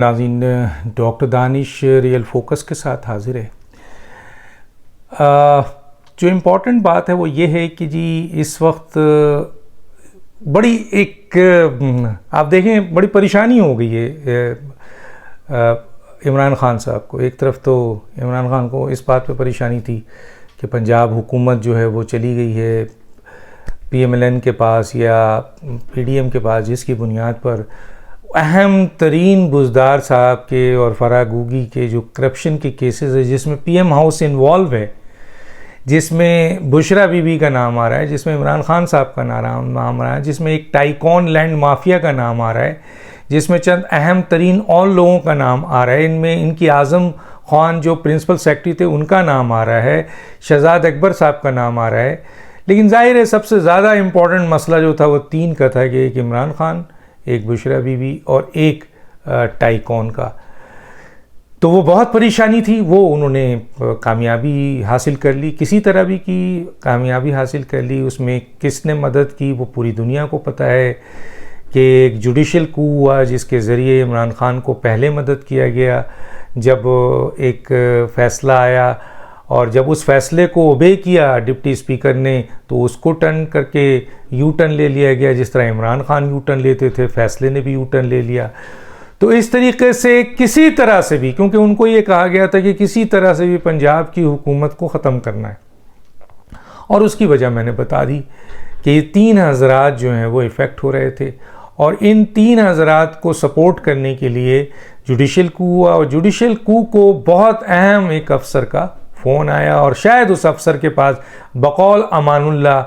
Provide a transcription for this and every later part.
नाज़रीन, doctor Danish real focus के साथ हाजिर है। जो इम्पोर्टेंट बात है वो ये है कि जी इस वक्त बड़ी आप देखें बड़ी परेशानी हो गई है इमरान ख़ान साहब को। एक तरफ तो इमरान ख़ान को इस बात पे परेशानी थी कि पंजाब हुकूमत जो है वो चली गई है PMLN के पास या PDM के पास, जिसकी बुनियाद पर अहम तरीन बुज़दार साहब के और फरागूगी के जो करप्शन के केसेस है, जिसमें PM हाउस इन्वॉल्व है, जिसमें बुशरा बीबी का नाम आ रहा है, जिसमें इमरान ख़ान साहब का नाम आ रहा है, जिसमें एक टाइकॉन लैंड माफिया का नाम आ रहा है, जिसमें चंद अहम तरीन और लोगों का नाम आ रहा है। इनमें इनकी आज़म ख़ान जो प्रिंसिपल सेक्रेटरी थे उनका नाम आ रहा है, शहजाद अकबर साहब का नाम आ रहा है। लेकिन ज़ाहिर है सबसे ज़्यादा इम्पॉर्टेंट मसला जो था वो तीन का था कि एक इमरान ख़ान, एक बुशरा बीबी और एक टाइकॉन का। तो वो बहुत परेशानी थी, वो उन्होंने कामयाबी हासिल कर ली, किसी तरह भी की कामयाबी हासिल कर ली। उसमें किसने मदद की वो पूरी दुनिया को पता है कि एक जुडिशल कू हुआ जिसके ज़रिए इमरान ख़ान को पहले मदद किया गया जब एक फ़ैसला आया, और जब उस फैसले को ओबे किया डिप्टी स्पीकर ने तो उसको टर्न करके यू टर्न ले लिया गया। जिस तरह इमरान ख़ान यू टर्न लेते थे, फैसले ने भी यू टर्न ले लिया। तो इस तरीके से किसी तरह से भी, क्योंकि उनको ये कहा गया था कि किसी तरह से भी पंजाब की हुकूमत को ख़त्म करना है, और उसकी वजह मैंने बता दी कि ये तीन हज़रात जो हैं वो इफ़ेक्ट हो रहे थे, और इन तीन हज़रात को सपोर्ट करने के लिए जुडिशल कू हुआ। और जुडिशल कू को बहुत अहम एक अफसर का फ़ोन आया, और शायद उस अफसर के पास बकौल अमानुल्लाह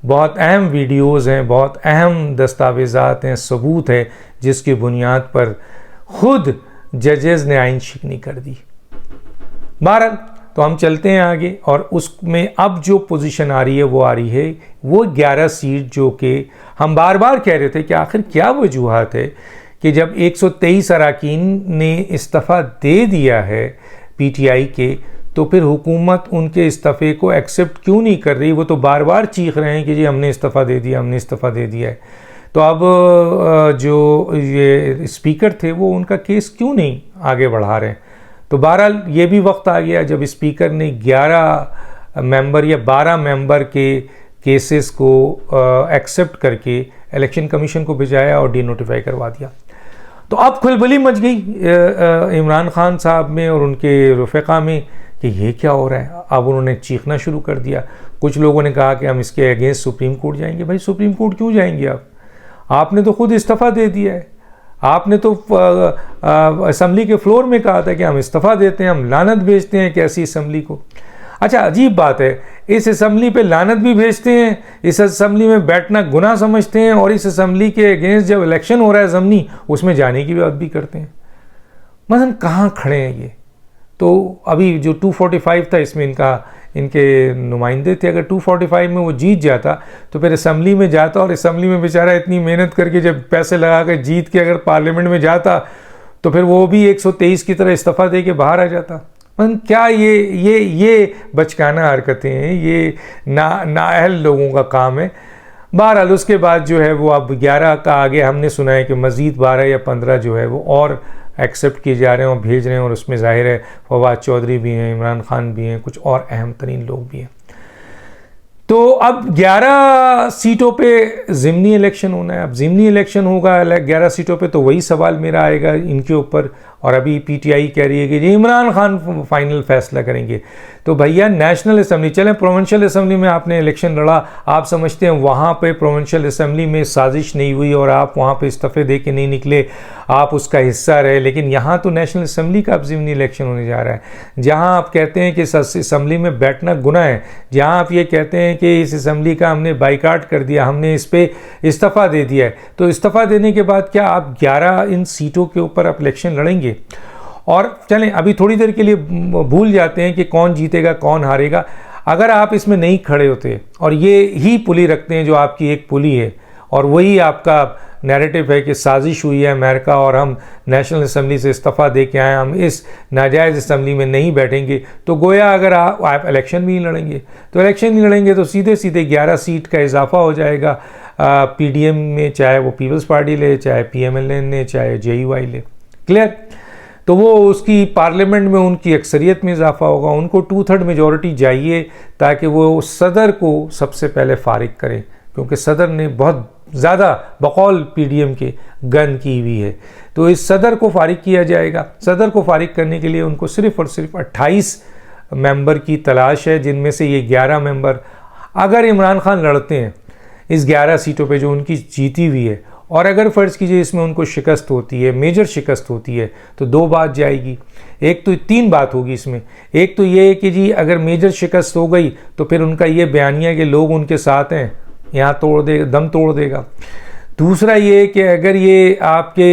बहुत अहम वीडियोज़ हैं, बहुत अहम दस्तावेज़ात हैं, सबूत है, जिसकी बुनियाद पर ख़ुद जजेज़ ने आइन शिकनी कर दी। बहरहाल तो हम चलते हैं आगे, और उसमें अब जो पोजीशन आ रही है वो आ रही है वो 11 सीट जो कि हम बार बार कह रहे थे कि आखिर क्या वजूहात है कि जब 123 अरकान ने इस्तीफ़ा दे दिया है PTI के, तो फिर हुकूमत उनके इस्तीफ़े को एक्सेप्ट क्यों नहीं कर रही। वो तो बार बार चीख रहे हैं कि जी हमने इस्तीफ़ा दे दिया, हमने इस्तीफ़ा दे दिया है। तो अब जो ये स्पीकर थे वो उनका केस क्यों नहीं आगे बढ़ा रहे हैं। तो बहरहाल ये भी वक्त आ गया जब स्पीकर ने 11 मेंबर या 12 मेंबर के केसेस को एक्सेप्ट करके इलेक्शन कमीशन को भिजाया और डीनोटिफाई करवा दिया। तो अब खलबली मच गई इमरान ख़ान साहब में और उनके रफ़ीक़ा में कि ये क्या हो रहा है। अब उन्होंने चीखना शुरू कर दिया। कुछ लोगों ने कहा कि हम इसके अगेंस्ट सुप्रीम कोर्ट जाएंगे। भाई सुप्रीम कोर्ट क्यों जाएंगे आप? आपने तो खुद इस्तीफ़ा दे दिया है। आपने तो असम्बली के फ्लोर में कहा था कि हम इस्तीफ़ा देते हैं, हम लानत भेजते हैं कि ऐसी असम्बली को। अच्छा, अजीब बात है, इस असम्बली पे लानत भी भेजते हैं, इस असम्बली में बैठना गुनाह समझते हैं, और इस असम्बली के अगेंस्ट जब इलेक्शन हो रहा है ज़मनी, उसमें जाने की बात भी करते हैं। मसलन कहाँ खड़े हैं ये? तो अभी जो 245 था इसमें इनके नुमाइंदे थे। अगर 245 में वो जीत जाता तो फिर असम्बली में जाता, और असम्बली में बेचारा इतनी मेहनत करके जब पैसे लगा कर जीत के अगर पार्लियामेंट में जाता तो फिर वो भी 123 की तरह इस्तीफ़ा दे के बाहर आ जाता। मतलब क्या ये बचकाना हरकतें हैं, ये नाअहल लोगों का काम है। बहरहाल उसके बाद जो है वो अब 11 का आगे हमने सुना है कि मज़ीद 12 या 15 जो है वो और एक्सेप्ट किए जा रहे हैं और भेज रहे हैं, और उसमें ज़ाहिर है फवाद चौधरी भी हैं, इमरान ख़ान भी हैं, कुछ और अहम तरीन लोग भी हैं। तो अब 11 सीटों पे ज़िमनी इलेक्शन होना है। अब ज़िमनी इलेक्शन होगा 11 सीटों पे, तो वही सवाल मेरा आएगा इनके ऊपर। और अभी PTI कह रही है कि जी इमरान ख़ान फाइनल फैसला करेंगे। तो भैया नेशनल असम्बली, चलें प्रोविंशियल असम्बली में आपने इलेक्शन लड़ा, आप समझते हैं वहाँ पे प्रोविंशियल असम्बली में साजिश नहीं हुई और आप वहाँ पे इस्तीफ़े दे के नहीं निकले, आप उसका हिस्सा रहे। लेकिन यहाँ तो नेशनल असम्बली का अब ज़िमनी इलेक्शन होने जा रहा है, जहाँ आप कहते हैं कि इस असम्बली में बैठना गुनाह है, जहाँ आप ये कहते हैं कि इस असम्बली का हमने बाइकाट कर दिया, हमने इस पर इस्तीफ़ा दे दिया है। तो इस्तीफ़ा देने के बाद क्या आप 11 इन सीटों के ऊपर आप इलेक्शन लड़ेंगे? और चलें अभी थोड़ी देर के लिए भूल जाते हैं कि कौन जीतेगा कौन हारेगा। अगर आप इसमें नहीं खड़े होते और ये ही पुली रखते हैं जो आपकी एक पुली है, और वही आपका नैरेटिव है कि साजिश हुई है अमेरिका और हम नेशनल असम्बली से इस्तीफ़ा दे के आए, हम इस नाजायज़ असम्बली में नहीं बैठेंगे, तो गोया अगर आप इलेक्शन भी नहीं लड़ेंगे, तो इलेक्शन नहीं लड़ेंगे तो सीधे सीधे 11 सीट का इजाफा हो जाएगा PDM में, चाहे वो पीपल्स पार्टी ले, चाहे PMLN ले, चाहे JUI ले। क्लियर। तो वो उसकी पार्लियामेंट में उनकी अक्सरियत में इजाफा होगा, उनको 2/3 मेजॉरिटी चाहिए ताकि वो सदर को सबसे पहले फारिग करें, क्योंकि सदर ने बहुत ज़्यादा बकौल पीडीएम के गन की हुई है। तो इस सदर को फारिग किया जाएगा। सदर को फारिग करने के लिए उनको सिर्फ़ और सिर्फ 28 मेंबर की तलाश है, जिनमें से ये 11 मेंबर, अगर इमरान खान लड़ते हैं इस 11 सीटों पे जो उनकी जीती हुई है, और अगर फ़र्ज़ कीजिए इसमें उनको शिकस्त होती है, मेजर शिकस्त होती है, तो दो बात जाएगी। एक तो 3 बात होगी इसमें। एक तो ये है कि जी अगर मेजर शिकस्त हो गई तो फिर उनका ये बयानिया कि लोग उनके साथ हैं यहाँ तोड़ दे, दम तोड़ देगा। दूसरा ये कि अगर ये आपके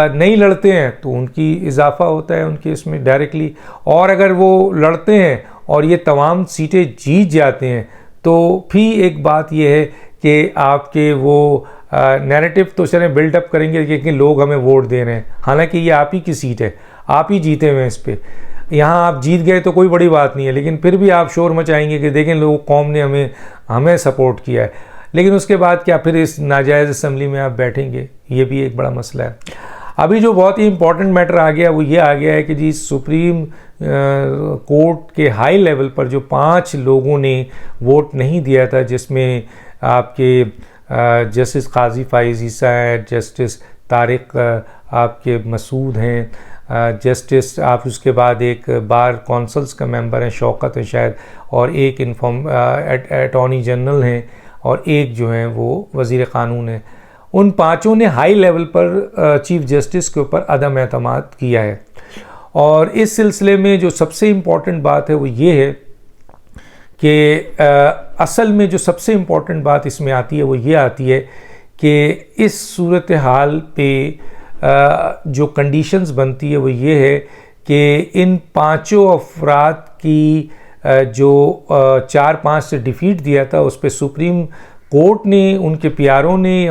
नहीं लड़ते हैं तो उनकी इजाफा होता है उनके इसमें डायरेक्टली, और अगर वो लड़ते हैं और ये तमाम सीटें जीत जाते हैं तो फिर एक बात ये है कि आपके वो नैरेटिव तो चले बिल्डअप करेंगे कि लोग हमें वोट दे रहे हैं, हालांकि ये आप ही की सीट है, आप ही जीते हुए हैं इस पर। यहाँ आप जीत गए तो कोई बड़ी बात नहीं है, लेकिन फिर भी आप शोर मचाएंगे कि देखें लोग, कौम ने हमें सपोर्ट किया है। लेकिन उसके बाद क्या फिर इस नाजायज़ असम्बली में आप बैठेंगे, ये भी एक बड़ा मसला है। अभी जो बहुत ही इंपॉर्टेंट मैटर आ गया वो ये आ गया है कि जी सुप्रीम कोर्ट के हाई लेवल पर जो 5 लोगों ने वोट नहीं दिया था, जिसमें आपके जस्टिस काजी फाइज़ ईसा है, जस्टिस तारिक आपके मसूद हैं, जस्टिस आप उसके बाद एक बार कौंसल्स का मेंबर हैं शौकत है शायद, और एक अटॉर्नी जनरल हैं, और एक जो हैं वो वज़ीर क़ानून है। उन 5 ने हाई लेवल पर चीफ़ जस्टिस के ऊपर अदम एतमाद किया है। और इस सिलसिले में जो सबसे इम्पॉर्टेंट बात है वो ये है कि असल में जो सबसे इम्पॉर्टेंट बात इसमें आती है वो ये आती है कि इस सूरत हाल पे जो कंडीशंस बनती है वो ये है कि इन 5 अफराद की जो 4-5 से डिफीट दिया था उस पर सुप्रीम कोर्ट ने, उनके पीआरओ ने,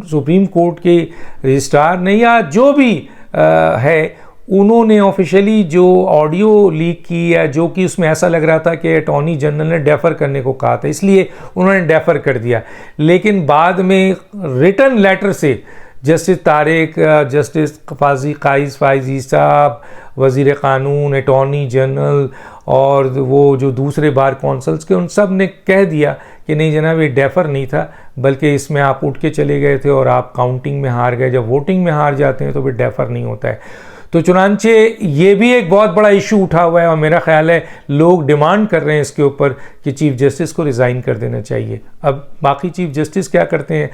सुप्रीम कोर्ट के रजिस्ट्रार ने या जो भी है, उन्होंने ऑफिशियली जो ऑडियो लीक की या जो कि उसमें ऐसा लग रहा था कि अटॉर्नी जनरल ने डेफर करने को कहा था, इसलिए उन्होंने डेफर कर दिया। लेकिन बाद में रिटन लेटर से जस्टिस तारिक, जस्टिस काइस फाइज़ ईसा, वज़ीर क़ानून, अटॉर्नी जनरल और वो जो दूसरे बार कौंसल्स के, उन सब ने कह दिया कि नहीं जनाब ये डेफर नहीं था, बल्कि इसमें आप उठ के चले गए थे और आप काउंटिंग में हार गए। जब वोटिंग में हार जाते हैं तो फिर डेफर नहीं होता है। तो चुनांचे ये भी एक बहुत बड़ा इशू उठा हुआ है और मेरा ख्याल है लोग डिमांड कर रहे हैं इसके ऊपर कि चीफ़ जस्टिस को रिज़ाइन कर देना चाहिए। अब बाकी चीफ़ जस्टिस क्या करते हैं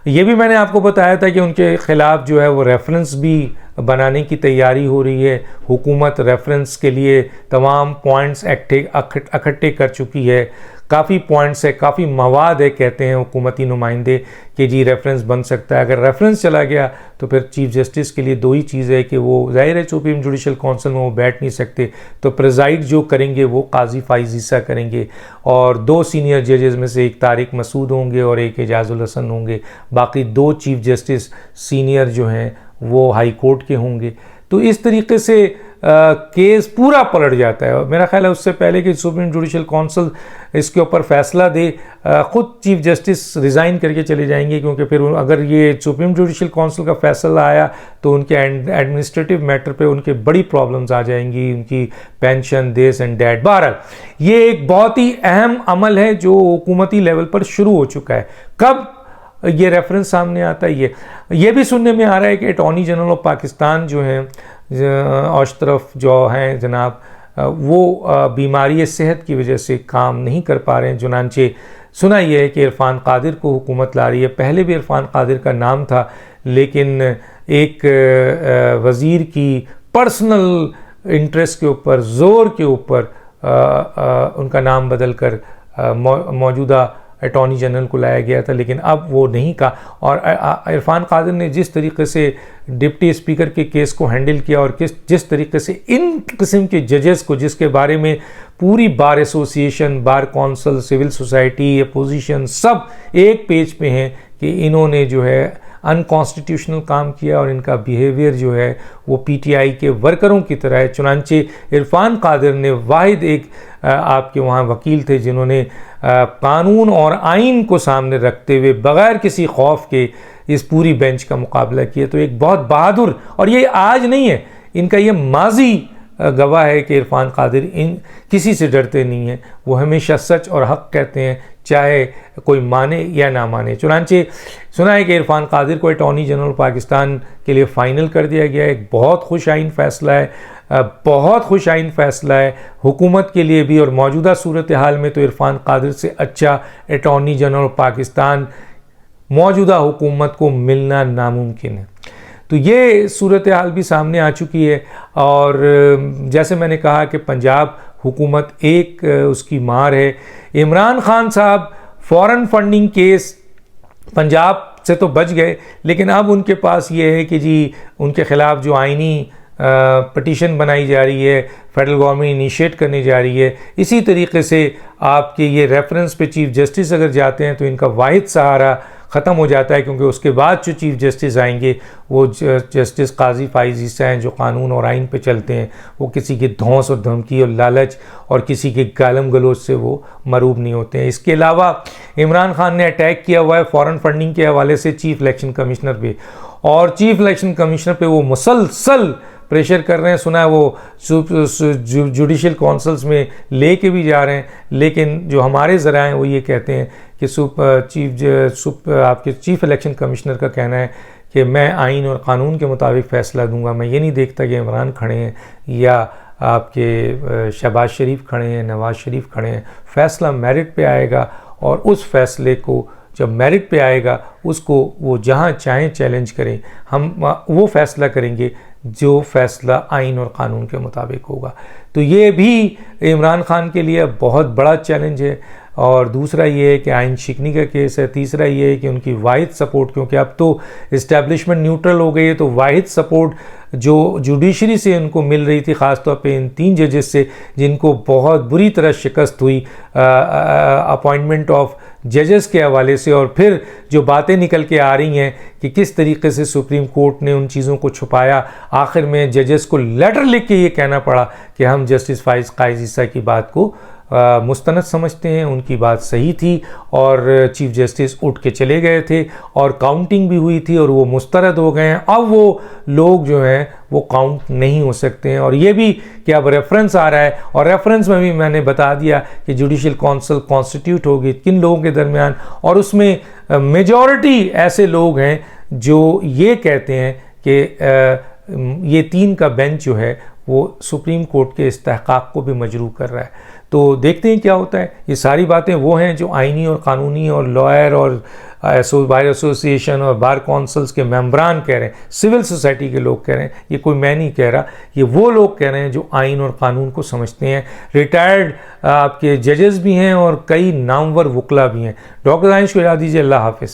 ये भी मैंने आपको बताया था कि उनके ख़िलाफ़ जो है वो रेफरेंस भी बनाने की तैयारी हो रही है। हुकूमत रेफरेंस के लिए तमाम पॉइंट्स इकट्ठे कर चुकी है, काफ़ी पॉइंट्स है, काफ़ी मवाद है, कहते हैं हुकूमती नुमाइंदे कि जी रेफरेंस बन सकता है। अगर रेफरेंस चला गया तो फिर चीफ़ जस्टिस के लिए 2 ही चीज़ है कि वो ज़ाहिर है सुप्रीम जुडिशल काउंसिल में वो बैठ नहीं सकते, तो प्रिजाइड जो करेंगे वो काजी फाइज़ ईसा करेंगे और 2 सीनियर जजेस में से एक तारिक मसूद होंगे और एक एजाजुल हसन होंगे, बाकी 2 चीफ़ जस्टिस सीनियर जो हैं वो हाई कोर्ट के होंगे। तो इस तरीके से केस पूरा पलट जाता है। मेरा ख्याल है उससे पहले कि सुप्रीम जुडिशल काउंसिल इसके ऊपर फैसला दे, ख़ुद चीफ़ जस्टिस रिज़ाइन करके चले जाएंगे, क्योंकि फिर अगर ये सुप्रीम जुडिशल काउंसिल का फैसला आया तो उनके एडमिनिस्ट्रेटिव मैटर पे उनके बड़ी प्रॉब्लम्स आ जाएंगी, उनकी पेंशन, दिस एंड डैट। बहरहाल ये एक बहुत ही अहम अमल है जो हुकूमती लेवल पर शुरू हो चुका है। कब ये रेफरेंस सामने आता है, ये भी सुनने में आ रहा है कि अटॉर्नी जनरल ऑफ पाकिस्तान जो हैं औश जो हैं जनाब, वो बीमारी सेहत की वजह से काम नहीं कर पा रहे हैं। चुनांचे सुना ये है कि इरफान कादिर को हुकूमत ला रही है। पहले भी इरफान कादिर का नाम था, लेकिन एक वज़ीर की पर्सनल इंटरेस्ट के ऊपर, ज़ोर के ऊपर उनका नाम बदल कर मौजूदा अटॉर्नी जनरल को लाया गया था, लेकिन अब वो नहीं कहा। और इरफान कादिर ने जिस तरीके से डिप्टी स्पीकर के केस को हैंडल किया और जिस तरीके से इन किस्म के जजेस को, जिसके बारे में पूरी bar association, bar council, civil society, opposition सब एक पेज पे हैं कि इन्होंने जो है अनकॉन्स्टिट्यूशनल काम किया और इनका बिहेवियर जो है वो पीटीआई के वर्करों की तरह है। चुनांचे इरफान कादिर ने वाहिद एक आपके वहाँ वकील थे जिन्होंने कानून और आइन को सामने रखते हुए बग़ैर किसी खौफ के इस पूरी बेंच का मुकाबला किया। तो एक बहुत बहादुर, और ये आज नहीं है, इनका ये माजी गवाह है कि इरफान कादिर इन किसी से डरते नहीं हैं। वो हमेशा सच और हक कहते हैं, चाहे कोई माने या ना माने। चुनांचे सुना है कि इरफान कादिर को अटॉर्नी जनरल पाकिस्तान के लिए फ़ाइनल कर दिया गया है। एक बहुत खुश आइन फ़ैसला है, बहुत खुश आइन फ़ैसला है हुकूमत के लिए भी, और मौजूदा सूरत हाल में तो इरफान कादिर से अच्छा अटॉर्नी जनरल पाकिस्तान मौजूदा हुकूमत को मिलना नामुमकिन है। तो ये सूरत हाल भी सामने आ चुकी है। और जैसे मैंने कहा कि पंजाब हुकूमत एक उसकी मार है। इमरान खान साहब फॉरेन फंडिंग केस पंजाब से तो बच गए, लेकिन अब उनके पास ये है कि जी उनके ख़िलाफ़ जो आइनी पटिशन बनाई जा रही है, फेडरल गवर्नमेंट इनिशिएट करने जा रही है। इसी तरीके से आपके ये रेफरेंस पे चीफ जस्टिस अगर जाते हैं तो इनका वाहिद सहारा ख़त्म हो जाता है, क्योंकि उसके बाद जो चीफ जस्टिस आएंगे वो जस्टिस काजी फाइज़ ईसा हैं, जो कानून और आइन पे चलते हैं। वो किसी के धौंस और धमकी और लालच और किसी के गालम गलोच से वो मरूब नहीं होते हैं। इसके अलावा इमरान खान ने अटैक किया हुआ है फॉरेन फंडिंग के हवाले से चीफ इलेक्शन कमिश्नर पे, और चीफ इलेक्शन कमिश्नर पे वो मुसलसल प्रेशर कर रहे हैं। सुना है वो जुडिशल काउंसिल्स में ले के भी जा रहे हैं, लेकिन जो हमारे ज़रा हैं वो ये कहते हैं कि आपके चीफ इलेक्शन कमिश्नर का कहना है कि मैं आइन और क़ानून के मुताबिक फ़ैसला दूंगा। मैं ये नहीं देखता कि इमरान खड़े हैं या आपके शहबाज शरीफ खड़े हैं, नवाज़ शरीफ खड़े हैं। फ़ैसला मेरिट पे आएगा, और उस फैसले को जब मेरिट पे आएगा उसको वो जहाँ चाहें चैलेंज करें। हम वो फ़ैसला करेंगे जो फ़ैसला आइन और क़ानून के मुताबिक होगा। तो ये भी इमरान खान के लिए बहुत बड़ा चैलेंज है। और दूसरा ये है कि आइन शिकनी का केस है। तीसरा ये है कि उनकी वाहिद सपोर्ट, क्योंकि अब तो इस्टेब्लिशमेंट न्यूट्रल हो गई है, तो वाहिद सपोर्ट जो जुडिशरी से उनको मिल रही थी, ख़ासतौर पे इन 3 जजेस से जिनको बहुत बुरी तरह शिकस्त हुई अपॉइंटमेंट ऑफ जजेस के हवाले से, और फिर जो बातें निकल के आ रही हैं कि किस तरीके से सुप्रीम कोर्ट ने उन चीज़ों को छुपाया। आखिर में जजेस को लेटर लिख के ये कहना पड़ा कि हम जस्टिस काज़ी ईसा की बात को मुस्तनद समझते हैं, उनकी बात सही थी, और चीफ जस्टिस उठ के चले गए थे, और काउंटिंग भी हुई थी और वो मुस्तरद हो गए हैं। अब वो लोग जो हैं वो काउंट नहीं हो सकते हैं। और ये भी कि अब रेफरेंस आ रहा है, और रेफरेंस में भी मैंने बता दिया कि जुडिशल काउंसिल कॉन्स्टिट्यूट होगी किन लोगों के दरमियान, और उसमें मेजॉरिटी ऐसे लोग हैं जो ये कहते हैं कि ये 3 का बेंच जो है वो सुप्रीम कोर्ट के इस्तेहकाक को भी मजरूह कर रहा है। तो देखते हैं क्या होता है। ये सारी बातें वो हैं जो आइनी और क़ानूनी और लॉयर और बार एसोसिएशन और बार काउंसिल्स के मेंबरान कह रहे हैं, सिविल सोसाइटी के लोग कह रहे हैं। ये कोई मैं नहीं कह रहा, ये वो लोग कह रहे हैं जो आइन और क़ानून को समझते हैं। रिटायर्ड आपके जजेस भी हैं और कई नामवर वकला भी हैं। डॉक्टर दानिश को याद दीजिए। अल्लाह हाफ़िज़।